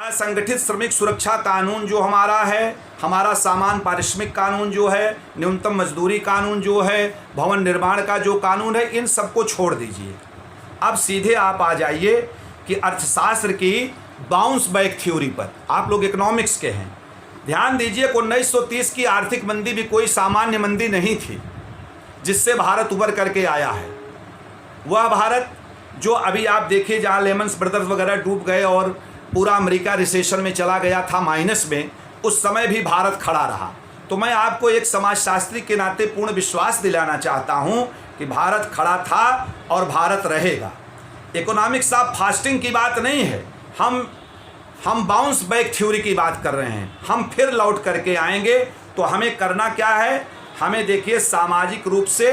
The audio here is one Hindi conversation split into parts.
असंगठित श्रमिक सुरक्षा कानून जो हमारा है, हमारा सामान पारिश्रमिक कानून जो है, न्यूनतम मजदूरी कानून जो है, भवन निर्माण का जो कानून है, इन सबको छोड़ दीजिए। अब सीधे आप आ जाइए कि अर्थशास्त्र की बाउंस बैक थ्योरी पर। आप लोग इकोनॉमिक्स के हैं, ध्यान दीजिए कि 1930 की आर्थिक मंदी भी कोई सामान्य मंदी नहीं थी जिससे भारत उबर करके आया है। वह भारत जो अभी आप देखिए जहाँ लेमन ब्रदर्स वगैरह डूब गए और पूरा अमेरिका रिसेशन में चला गया था माइनस में, उस समय भी भारत खड़ा रहा। तो मैं आपको एक समाजशास्त्री के नाते पूर्ण विश्वास दिलाना चाहता हूँ कि भारत खड़ा था और भारत रहेगा। इकोनॉमिक्स ऑफ फास्टिंग की बात नहीं है, हम बाउंस बैक थ्योरी की बात कर रहे हैं। हम फिर लौट करके आएंगे। तो हमें करना क्या है? हमें देखिए सामाजिक रूप से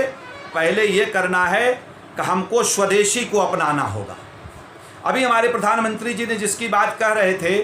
पहले ये करना है कि हमको स्वदेशी को अपनाना होगा। अभी हमारे प्रधानमंत्री जी ने जिसकी बात कह रहे थे,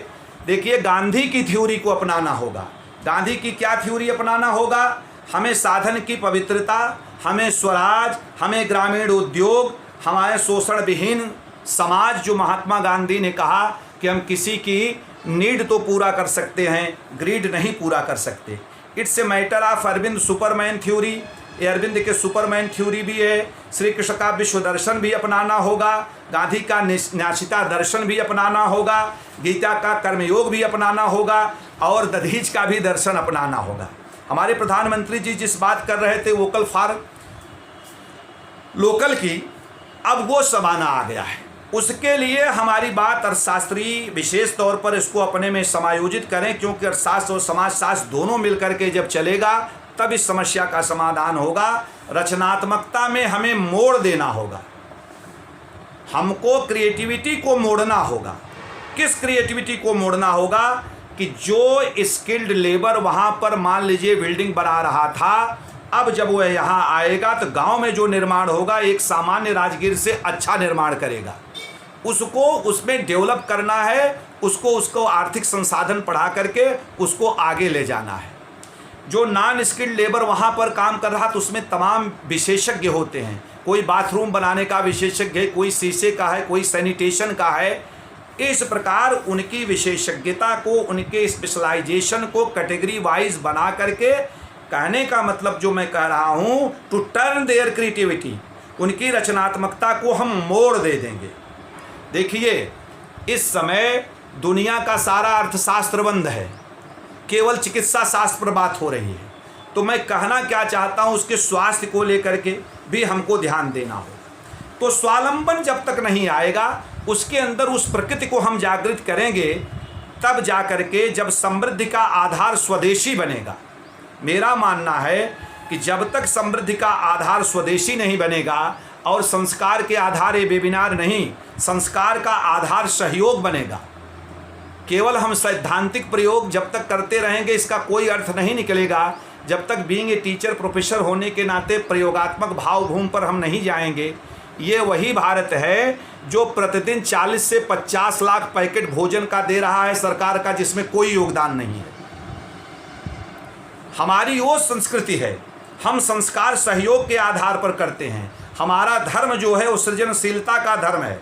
देखिए गांधी की थ्योरी को अपनाना होगा। गांधी की क्या थ्योरी अपनाना होगा? हमें साधन की पवित्रता, हमें स्वराज, हमें ग्रामीण उद्योग, हमारे शोषण विहीन समाज। जो महात्मा गांधी ने कहा कि हम किसी की नीड तो पूरा कर सकते हैं, ग्रीड नहीं पूरा कर सकते। It's a matter of Arvind superman theory. ये अरविंद के सुपरमैन थ्योरी भी है। श्री कृष्ण का विश्व दर्शन भी अपनाना होगा, गांधी का न्यासिता दर्शन भी अपनाना होगा, गीता का कर्मयोग भी अपनाना होगा और दधीच का भी दर्शन अपनाना होगा। हमारे प्रधानमंत्री जी जिस बात कर रहे थे वोकल फॉर लोकल की, अब वो ज़माना आ गया है। उसके लिए हमारी बात अर्थशास्त्री विशेष तौर पर इसको अपने में समायोजित करें, क्योंकि अर्थशास्त्र और समाजशास्त्र दोनों मिलकर के जब चलेगा तब इस समस्या का समाधान होगा। रचनात्मकता में हमें मोड़ देना होगा, हमको क्रिएटिविटी को मोड़ना होगा। किस क्रिएटिविटी को मोड़ना होगा? कि जो स्किल्ड लेबर वहाँ पर मान लीजिए बिल्डिंग बना रहा था, अब जब वह यहाँ आएगा तो गांव में जो निर्माण होगा एक सामान्य राजगीर से अच्छा निर्माण करेगा। उसको उसमें डेवलप करना है, उसको आर्थिक संसाधन बढ़ा करके उसको आगे ले जाना है। जो नॉन स्किल्ड लेबर वहाँ पर काम कर रहा तो उसमें तमाम विशेषज्ञ होते हैं। कोई बाथरूम बनाने का विशेषज्ञ है, कोई शीशे का है, कोई सैनिटेशन का है। इस प्रकार उनकी विशेषज्ञता को, उनके स्पेशलाइजेशन को कैटेगरी वाइज बना करके, कहने का मतलब जो मैं कह रहा हूँ, टू टर्न देयर क्रिएटिविटी, उनकी रचनात्मकता को हम मोड़ दे देंगे। देखिए इस समय दुनिया का सारा अर्थशास्त्र बंद है, केवल चिकित्सा शास्त्र पर बात हो रही है। तो मैं कहना क्या चाहता हूँ, उसके स्वास्थ्य को लेकर के भी हमको ध्यान देना हो। तो स्वावलंबन जब तक नहीं आएगा, उसके अंदर उस प्रकृति को हम जागृत करेंगे, तब जा कर के जब समृद्धि का आधार स्वदेशी बनेगा। मेरा मानना है कि जब तक समृद्धि का आधार स्वदेशी नहीं बनेगा और संस्कार के आधार ये वेबिनार नहीं, संस्कार का आधार सहयोग बनेगा। केवल हम सैद्धांतिक प्रयोग जब तक करते रहेंगे इसका कोई अर्थ नहीं निकलेगा। जब तक बीइंग ए टीचर प्रोफेसर होने के नाते प्रयोगात्मक भावभूमि पर हम नहीं जाएंगे। ये वही भारत है जो प्रतिदिन 40 से 50 लाख पैकेट भोजन का दे रहा है सरकार का, जिसमें कोई योगदान नहीं है। हमारी वो संस्कृति है, हम संस्कार सहयोग के आधार पर करते हैं। हमारा धर्म जो है वो सृजनशीलता का धर्म है।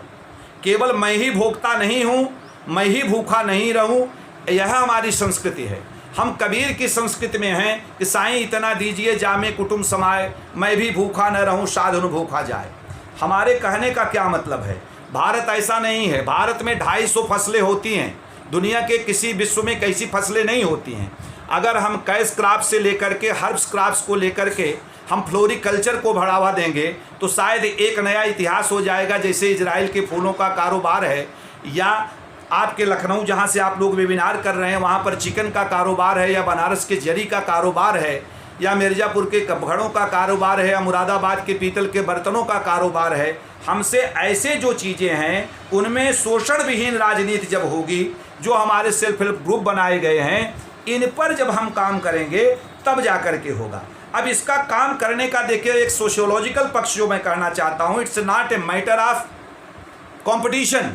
केवल मैं ही भोगता नहीं हूँ, मैं ही भूखा नहीं रहूं, यह हमारी संस्कृति है। हम कबीर की संस्कृति में हैं कि साईं इतना दीजिए जामे कुटुंब समाए, मैं भी भूखा न रहूं साधुन भूखा जाए। हमारे कहने का क्या मतलब है? भारत ऐसा नहीं है। भारत में 250 फसलें होती हैं, दुनिया के किसी विश्व में कैसी फसलें नहीं होती हैं। अगर हम कैश क्रॉप से लेकर के हर्ब्स क्रॉप्स को लेकर के हम फ्लोरिकल्चर को बढ़ावा देंगे तो शायद एक नया इतिहास हो जाएगा। जैसे इजराइल के फूलों का कारोबार है, या आपके लखनऊ जहाँ से आप लोग वेबिनार कर रहे हैं वहाँ पर चिकन का कारोबार है, या बनारस के जरी का कारोबार है, या मिर्ज़ापुर के कपड़ों का कारोबार है, या मुरादाबाद के पीतल के बर्तनों का कारोबार है। हमसे ऐसे जो चीज़ें हैं उनमें शोषण विहीन राजनीति जब होगी, जो हमारे सेल्फ हेल्प ग्रुप बनाए गए हैं, इन पर जब हम काम करेंगे तब जा कर के होगा। अब इसका काम करने का देखिए एक सोशियोलॉजिकल पक्ष जो मैं कहना चाहता हूँ, it's not a matter of competition,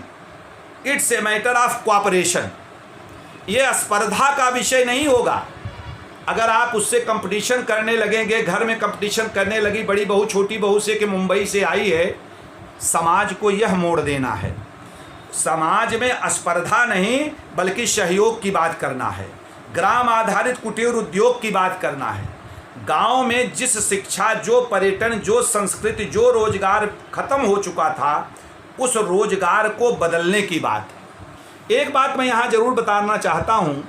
it's a matter of cooperation. ये स्पर्धा का विषय नहीं होगा। अगर आप उससे कंपटीशन करने लगेंगे, घर में कंपटीशन करने लगी बड़ी बहू छोटी बहू से कि मुंबई से आई है, समाज को यह मोड़ देना है। समाज में स्पर्धा नहीं बल्कि सहयोग की बात करना है। ग्राम आधारित कुटीर उद्योग की बात करना है। गांव में जिस शिक्षा, जो पर्यटन, जो संस्कृति, जो रोजगार खत्म हो चुका था, उस रोजगार को बदलने की बात है। एक बात मैं यहाँ जरूर बताना चाहता हूँ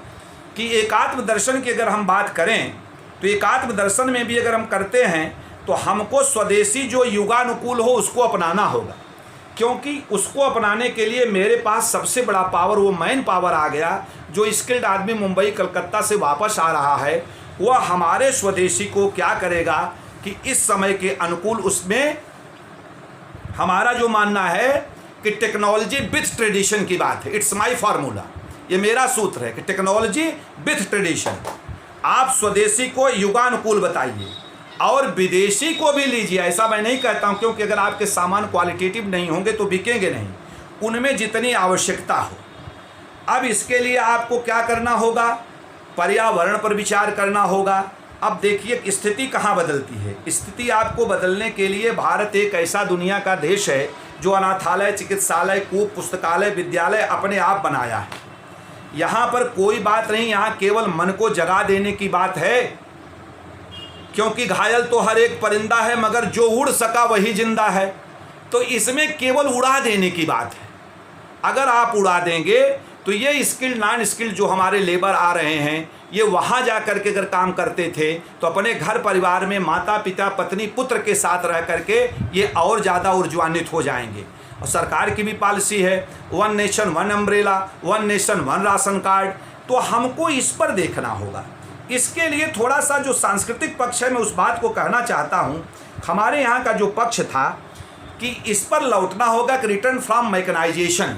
कि एकात्म दर्शन की अगर हम बात करें तो एकात्म दर्शन में भी अगर हम करते हैं तो हमको स्वदेशी जो युगानुकूल हो उसको अपनाना होगा, क्योंकि उसको अपनाने के लिए मेरे पास सबसे बड़ा पावर, वो मैन पावर आ गया। जो स्किल्ड आदमी मुंबई कलकत्ता से वापस आ रहा है वह हमारे स्वदेशी को क्या करेगा कि इस समय के अनुकूल, उसमें हमारा जो मानना है कि टेक्नोलॉजी विथ ट्रेडिशन की बात है। इट्स माय फार्मूला, ये मेरा सूत्र है कि टेक्नोलॉजी विथ ट्रेडिशन। आप स्वदेशी को युगानुकूल बताइए और विदेशी को भी लीजिए। ऐसा मैं नहीं कहता हूं, क्योंकि अगर आपके सामान क्वालिटेटिव नहीं होंगे तो बिकेंगे नहीं, उनमें जितनी आवश्यकता हो। अब इसके लिए आपको क्या करना होगा, पर्यावरण पर विचार करना होगा। अब देखिए स्थिति कहाँ बदलती है। स्थिति आपको बदलने के लिए भारत एक ऐसा दुनिया का देश है जो अनाथालय, चिकित्सालय, कूप, पुस्तकालय, विद्यालय अपने आप बनाया है। यहाँ पर कोई बात नहीं, यहाँ केवल मन को जगा देने की बात है, क्योंकि घायल तो हर एक परिंदा है मगर जो उड़ सका वही जिंदा है। तो इसमें केवल उड़ा देने की बात है। अगर आप उड़ा देंगे तो ये स्किल्ड नॉन स्किल्ड जो हमारे लेबर आ रहे हैं, ये वहाँ जा कर के अगर काम करते थे तो अपने घर परिवार में माता पिता पत्नी पुत्र के साथ रह करके ये और ज़्यादा ऊर्जान्वित हो जाएंगे। और सरकार की भी पॉलिसी है one nation one umbrella, one nation one ration card. तो हमको इस पर देखना होगा। इसके लिए थोड़ा सा जो सांस्कृतिक पक्ष है, मैं उस बात को कहना चाहता हूँ। हमारे यहाँ का जो पक्ष था कि इस पर लौटना होगा कि रिटर्न फ्रॉम मैकेनाइजेशन।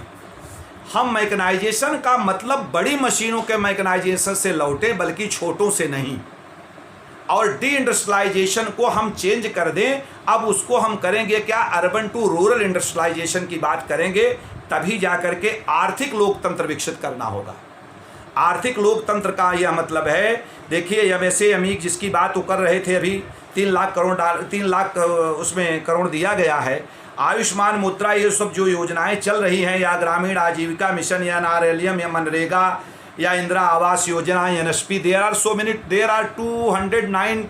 हम मैकेनाइजेशन का मतलब बड़ी मशीनों के मैकेनाइजेशन से लौटे, बल्कि छोटों से नहीं। और डी इंडस्ट्रियलाइजेशन को हम चेंज कर दें। अब उसको हम करेंगे क्या, अर्बन टू रूरल इंडस्ट्रियलाइजेशन की बात करेंगे। तभी जा कर के आर्थिक लोकतंत्र विकसित करना होगा। आर्थिक लोकतंत्र का यह मतलब है, देखिए एमएसएमई जिसकी बात वो कर रहे थे, अभी 3 लाख उसमें करोड़ दिया गया है। आयुष्मान मुद्रा, ये सब जो योजनाएं चल रही हैं, या ग्रामीण आजीविका मिशन, या नारलियम, या मनरेगा, या Indira Awas Yojana, NSP, there are 209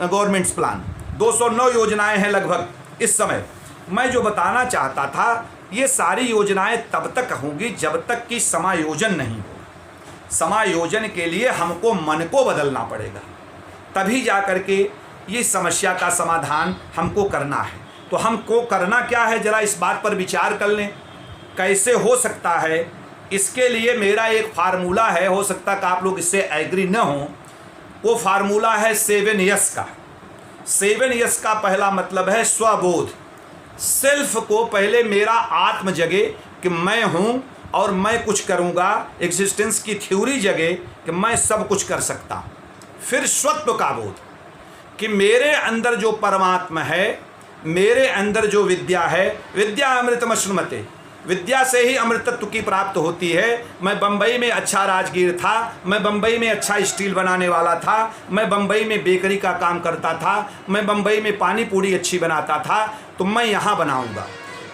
governments plan, 209 योजनाएं हैं लगभग इस समय। मैं जो बताना चाहता था, ये सारी योजनाएं तब तक होंगी जब तक कि समायोजन नहीं हो। समायोजन के लिए हमको मन को बदलना पड़ेगा, तभी जा कर के ये समस्या का समाधान हमको करना है। तो हमको करना क्या है, ज़रा इस बात पर विचार कर लें कैसे हो सकता है। इसके लिए मेरा एक फार्मूला है, हो सकता है कि आप लोग इससे एग्री न हो। वो फार्मूला है 7 यस का। 7 यस का पहला मतलब है स्वबोध। सेल्फ को पहले मेरा आत्म जगे कि मैं हूँ और मैं कुछ करूँगा, एग्जिस्टेंस की थ्योरी जगे कि मैं सब कुछ कर सकता हूँ। फिर स्वत्व का बोध कि मेरे अंदर जो परमात्मा है, मेरे अंदर जो विद्या है, विद्या अमृतमश्नुमते, विद्या से ही अमृतत्व की प्राप्त होती है। मैं बम्बई में अच्छा राजगीर था, मैं बम्बई में अच्छा स्टील बनाने वाला था, मैं बम्बई में बेकरी का काम करता था, मैं बम्बई में पानी पूड़ी अच्छी बनाता था, तो मैं यहाँ बनाऊँगा।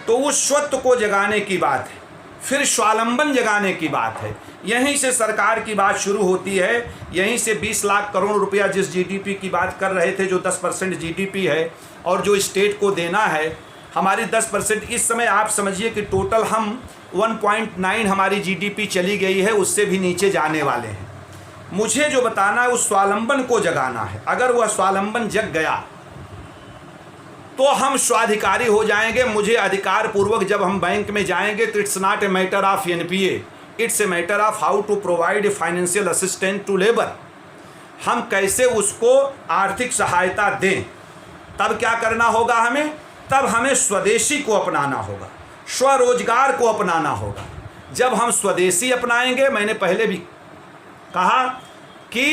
तो उस स्वत्व को जगाने की बात है। फिर स्वावलंबन जगाने की बात है। यहीं से सरकार की बात शुरू होती है। यहीं से 20 लाख करोड़ रुपया जिस जीडीपी की बात कर रहे थे, जो 10% जीडीपी है और जो स्टेट को देना है हमारी 10%, इस समय आप समझिए कि टोटल हम 1.9 हमारी जीडीपी चली गई है, उससे भी नीचे जाने वाले हैं। मुझे जो बताना है उस स्वावलंबन को जगाना है। अगर वह स्वावलंबन जग गया तो हम स्वाधिकारी हो जाएंगे। मुझे अधिकार पूर्वक जब हम बैंक में जाएंगे तो it's not a matter of NPA, it's a matter of how to provide financial assistance to labour. हम कैसे उसको आर्थिक सहायता दें। तब क्या करना होगा हमें, तब हमें स्वदेशी को अपनाना होगा, स्वरोजगार को अपनाना होगा। जब हम स्वदेशी अपनाएंगे, मैंने पहले भी कहा कि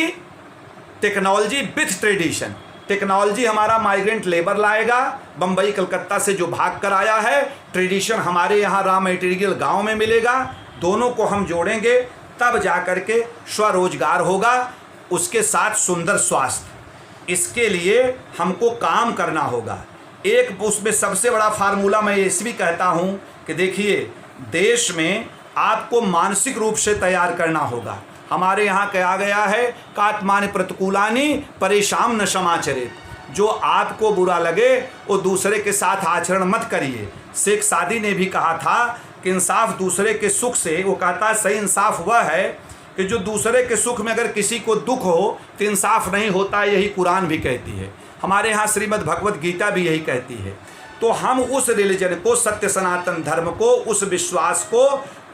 टेक्नोलॉजी विथ ट्रेडिशन, टेक्नोलॉजी हमारा माइग्रेंट लेबर लाएगा बम्बई कलकत्ता से जो भाग कर आया है, ट्रेडिशन हमारे यहाँ रॉ मटेरियल गांव में मिलेगा, दोनों को हम जोड़ेंगे, तब जा कर के स्वरोजगार होगा, उसके साथ सुंदर स्वास्थ्य। इसके लिए हमको काम करना होगा। एक उसमें सबसे बड़ा फार्मूला मैं इस भी कहता हूँ कि देखिए, देश में आपको मानसिक रूप से तैयार करना होगा। हमारे यहाँ कहा गया है कात्मानि प्रतिकूलानि परेशान न समाचरित, जो आपको बुरा लगे वो दूसरे के साथ आचरण मत करिए। शेख सादी ने भी कहा था कि इंसाफ दूसरे के सुख से, वो कहता सही इंसाफ वह है कि जो दूसरे के सुख में अगर किसी को दुख हो तो इंसाफ नहीं होता, यही कुरान भी कहती है। हमारे यहाँ श्रीमद् भगवत गीता भी यही कहती है। तो हम उस रिलीजन को, सत्य सनातन धर्म को, उस विश्वास को,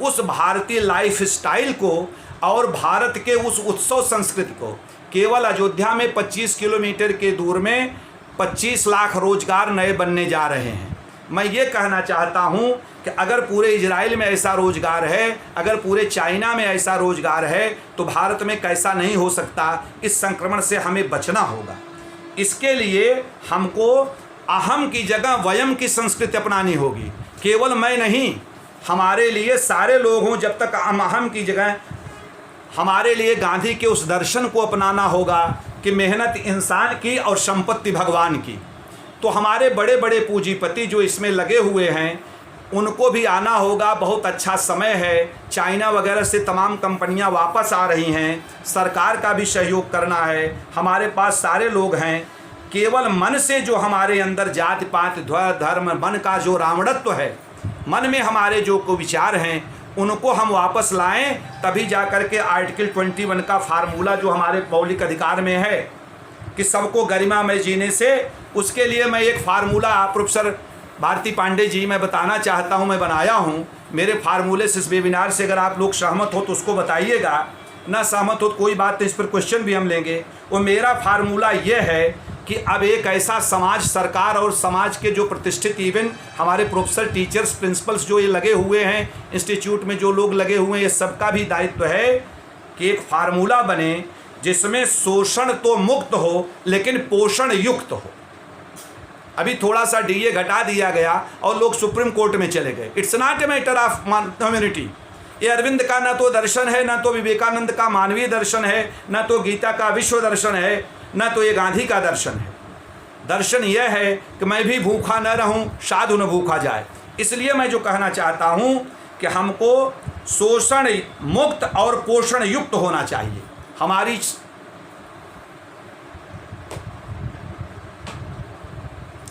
उस भारतीय लाइफ स्टाइल को और भारत के उस उत्सव संस्कृति को, केवल अयोध्या में 25 किलोमीटर के दूर में 25 लाख रोजगार नए बनने जा रहे हैं। मैं ये कहना चाहता हूँ कि अगर पूरे इजराइल में ऐसा रोजगार है, अगर पूरे चाइना में ऐसा रोजगार है, तो भारत में कैसा नहीं हो सकता। इस संक्रमण से हमें बचना होगा। इसके लिए हमको अहम की जगह वयम की संस्कृति अपनानी होगी। केवल मैं नहीं, हमारे लिए सारे लोग हों। जब तक हम अहम की जगह, हमारे लिए गांधी के उस दर्शन को अपनाना होगा कि मेहनत इंसान की और संपत्ति भगवान की। तो हमारे बड़े बड़े पूंजीपति जो इसमें लगे हुए हैं, उनको भी आना होगा। बहुत अच्छा समय है, चाइना वगैरह से तमाम कंपनियां वापस आ रही हैं, सरकार का भी सहयोग करना है। हमारे पास सारे लोग हैं। केवल मन से जो हमारे अंदर जाति पात धर्म, मन का जो रावणत्व है, मन में हमारे जो को विचार हैं, उनको हम वापस लाएं, तभी जा कर के आर्टिकल 21 का फार्मूला जो हमारे मौलिक अधिकार में है कि सबको गरिमा में जीने से, उसके लिए मैं एक फार्मूला प्रोफेसर भारती पांडे जी मैं बताना चाहता हूं, मैं बनाया हूं। मेरे फार्मूले से, इस वेबिनार से अगर आप लोग सहमत हो तो उसको बताइएगा, ना सहमत हो तो कोई बात नहीं, इस पर क्वेश्चन भी हम लेंगे। वो मेरा फार्मूला ये है कि अब एक ऐसा समाज, सरकार और समाज के जो प्रतिष्ठित, इवन हमारे प्रोफेसर, टीचर्स, प्रिंसिपल्स जो ये लगे हुए हैं, इंस्टीट्यूट में जो लोग लगे हुए हैं, ये सबका भी दायित्व है कि एक फार्मूला बने जिसमें शोषण तो मुक्त हो लेकिन पोषण युक्त हो। अभी थोड़ा सा डीए घटा दिया गया और लोग सुप्रीम कोर्ट में चले गए। It's not a matter of community. ये अरविंद का ना तो दर्शन है, ना तो विवेकानंद का मानवीय दर्शन है, ना तो गीता का विश्व दर्शन है, ना तो ये गांधी का दर्शन है। दर्शन यह है कि मैं भी भूखा न रहूं, साधु न भूखा जाए। इसलिए मैं जो कहना चाहता हूं कि हमको शोषण मुक्त और पोषण युक्त होना चाहिए। हमारी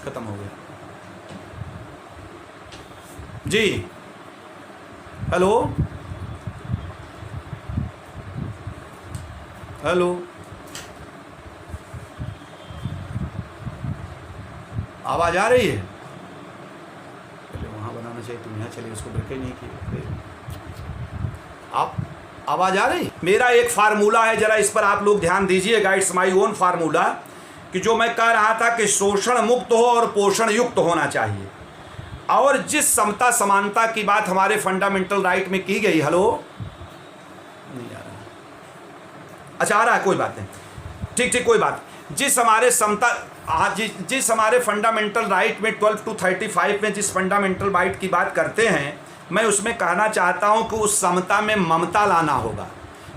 खत्म हो गया जी। हेलो हेलो, आवाज आ रही है? पहले वहां बनाना चाहिए, तुम यहाँ चले, उसको ब्रेक ही नहीं किया। आप आवाज आ रही? मेरा एक फार्मूला है, जरा इस पर आप लोग ध्यान दीजिएगा। इट्स माई ओन फार्मूला कि जो मैं कह रहा था कि शोषण मुक्त हो और पोषण युक्त होना चाहिए। और जिस समता समानता की बात हमारे फंडामेंटल राइट में की गई, हेलो नहीं आ रहा, अच्छा आ रहा है, कोई बात नहीं, ठीक ठीक कोई बात। जिस हमारे समता, जिस हमारे फंडामेंटल राइट में 12 to 35 में जिस फंडामेंटल राइट की बात करते हैं, मैं उसमें कहना चाहता हूं कि उस समता में ममता लाना होगा।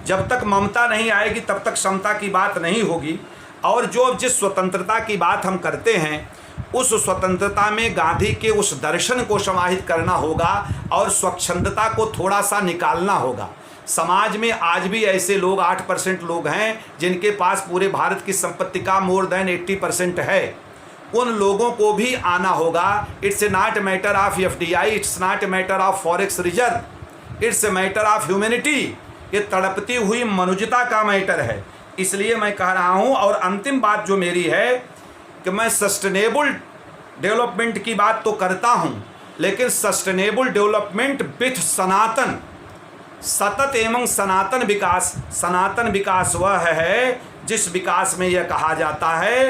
जब तक ममता नहीं आएगी तब तक समता की बात नहीं होगी। और जो जिस स्वतंत्रता की बात हम करते हैं, उस स्वतंत्रता में गांधी के उस दर्शन को समाहित करना होगा और स्वच्छंदता को थोड़ा सा निकालना होगा। समाज में आज भी ऐसे लोग 8% लोग हैं जिनके पास पूरे भारत की संपत्ति का मोर देन 80% है। उन लोगों को भी आना होगा। It's not matter of FDI, it's not matter of forex reserve, it's matter of humanity. ये तड़पती हुई मनुष्यता का मैटर है। इसलिए मैं कह रहा हूँ, और अंतिम बात जो मेरी है कि मैं सस्टेनेबल डेवलपमेंट की बात तो करता हूँ, लेकिन सस्टेनेबल डेवलपमेंट विथ सनातन, सतत एवं सनातन विकास। सनातन विकास वह है जिस विकास में यह कहा जाता है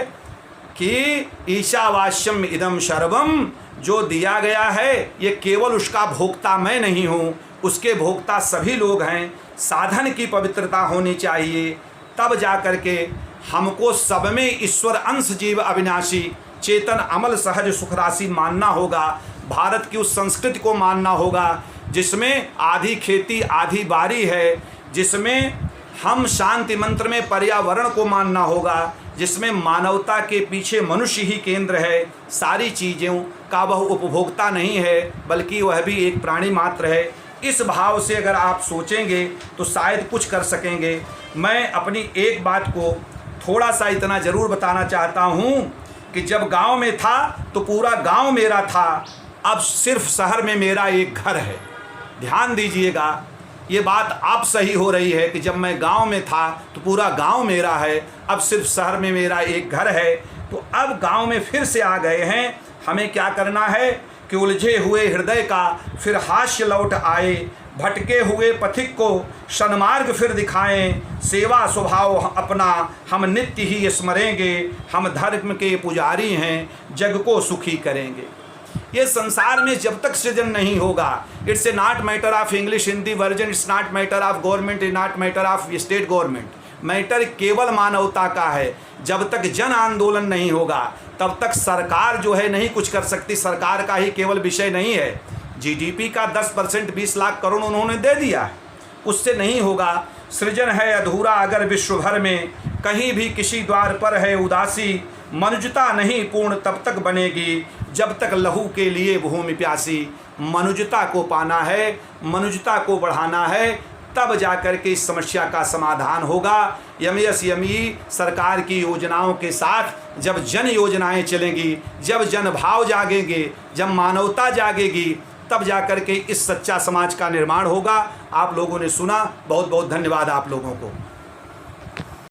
कि ईशावास्यम इदम सर्वम, जो दिया गया है ये केवल उसका भोक्ता मैं नहीं हूँ, उसके भोक्ता सभी लोग हैं। साधन की पवित्रता होनी चाहिए, तब जा कर के हमको सब में ईश्वर अंश जीव अविनाशी चेतन अमल सहज सुख राशि मानना होगा। भारत की उस संस्कृति को मानना होगा जिसमें आधी खेती आधी बारी है, जिसमें हम शांति मंत्र में पर्यावरण को मानना होगा, जिसमें मानवता के पीछे मनुष्य ही केंद्र है। सारी चीज़ों का वह उपभोक्ता नहीं है, बल्कि वह भी एक प्राणी मात्र है। इस भाव से अगर आप सोचेंगे तो शायद कुछ कर सकेंगे। मैं अपनी एक बात को थोड़ा सा इतना ज़रूर बताना चाहता हूँ कि जब गांव में था तो पूरा गांव मेरा था, अब सिर्फ शहर में मेरा एक घर है। ध्यान दीजिएगा, ये बात अब सही हो रही है कि जब मैं गांव में था तो पूरा गांव मेरा है, अब सिर्फ शहर में मेरा एक घर है। तो अब गांव में फिर से आ गए हैं। हमें क्या करना है कि उलझे हुए हृदय का फिर हास्य लौट आए, भटके हुए पथिक को सन्मार्ग फिर दिखाएं, सेवा स्वभाव अपना हम नित्य ही स्मरेंगे, हम धर्म के पुजारी हैं, जग को सुखी करेंगे। ये संसार में जब तक सृजन नहीं होगा, it's a not matter of English Hindi version, it's not matter of government, it's not matter of state government, matter केवल मानवता का है। जब तक जन आंदोलन नहीं होगा तब तक सरकार जो है नहीं कुछ कर सकती। सरकार का ही केवल विषय नहीं है। जीडीपी का 10% 20 लाख करोड़ उन्होंने दे दिया है, उससे नहीं होगा। सृजन है अधूरा अगर विश्व भर में, कहीं भी किसी द्वार पर है उदासी, मनुजता नहीं पूर्ण तब तक बनेगी जब तक लहू के लिए भूमि प्यासी। मनुजता को पाना है, मनुजता को बढ़ाना है, तब जाकर के इस समस्या का समाधान होगा। यमी सरकार की योजनाओं के साथ जब जन योजनाएं चलेंगी, जब जन भाव जागेंगे, जब मानवता जागेगी, तब जाकर के इस सच्चा समाज का निर्माण होगा। आप लोगों ने सुना, बहुत बहुत धन्यवाद आप लोगों को।